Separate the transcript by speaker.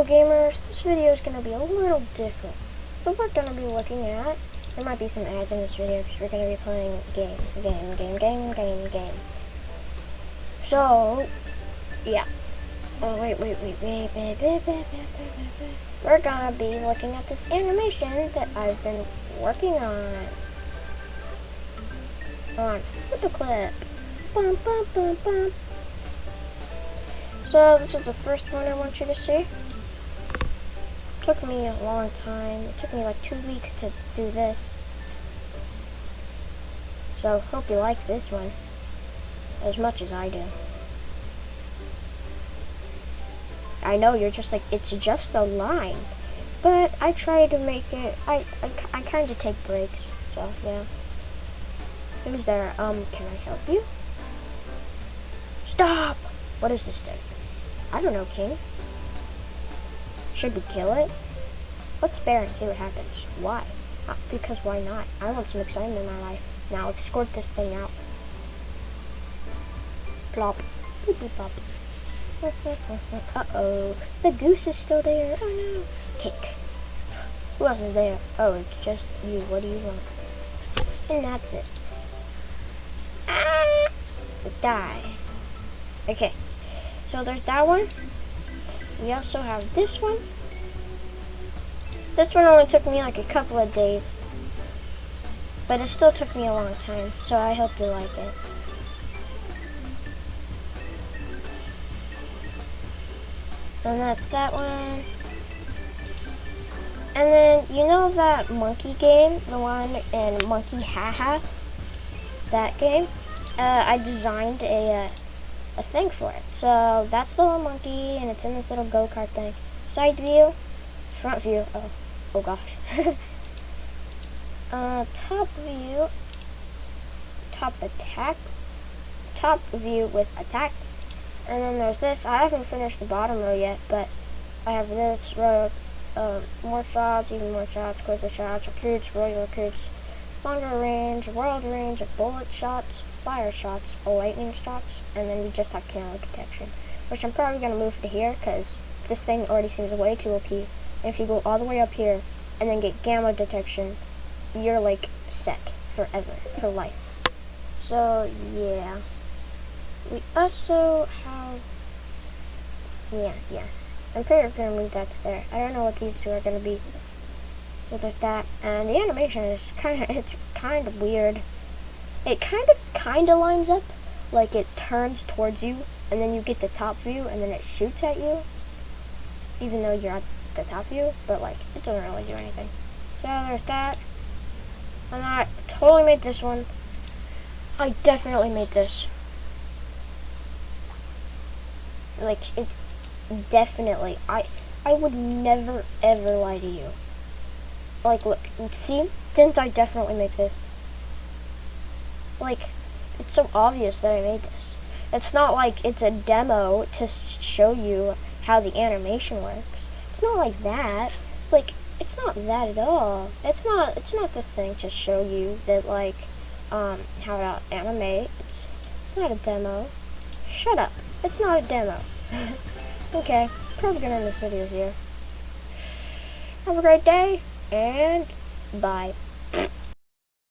Speaker 1: Well, gamers, this video is going to be a little different. So we're going to be looking at, there might be some ads in this video because we're going to be playing game. So, yeah. Oh, wait. We're going to be looking at this animation that I've been working on. With the clip. Bum, bum, bum, bum. So, this is the first one I want you to see. Took me a long time. It took me like 2 weeks to do this. So, hope you like this one as much as I do. I know you're just like, it's just a line. But I try to make it, I kind of take breaks. So, yeah. Who's there? Can I help you? Stop! What is this thing? I don't know, King. Should we kill it? Let's spare and see what happens. Why? Because why not? I want some excitement in my life. Now escort this thing out. Plop. Boop boop pop. Uh-oh. The goose is still there. Oh no. Kick. Who else is there? Oh, it's just you. What do you want? And that's it. Ah! Die. Okay. So there's that one. We also have this one. This one only took me like a couple of days. But it still took me a long time. So I hope you like it. And that's that one. And then, you know that monkey game? The one in Monkey Haha? That game? I designed a thing for it. So that's the little monkey, and it's in this little go-kart thing. Side view, front view. Oh gosh. Top view, top view with attack. And then there's this. I haven't finished the bottom row yet, but I have this row. More shots, even more shots, quicker shots, recruits, royal recruits, longer range, world range of bullet shots, fire shots, lightning shots, and then we just have camera detection, which I'm probably going to move to here because this thing already seems way too OP. And if you go all the way up here and then get gamma detection, you're like set forever, for life. So yeah, we also have, yeah. I'm pretty sure I'm going to move that to there. I don't know what these two are going to be. So there's that. And the animation is it's kind of weird. It kind of lines up. Like it turns towards you, and then you get the top view, and then it shoots at you. Even though you're at the top view, but like, it doesn't really do anything. So there's that. And I totally made this one. I definitely made this. Like, it's definitely, I would never ever lie to you. Like, look, see, didn't I definitely make this? Like, it's so obvious that I made this. It's not like it's a demo to show you how the animation works. It's not like that. Like, it's not that at all. It's not the thing to show you that, like, how to animate. It's not a demo. Shut up. It's not a demo. Okay, probably gonna end this video here. Have a great day, and bye.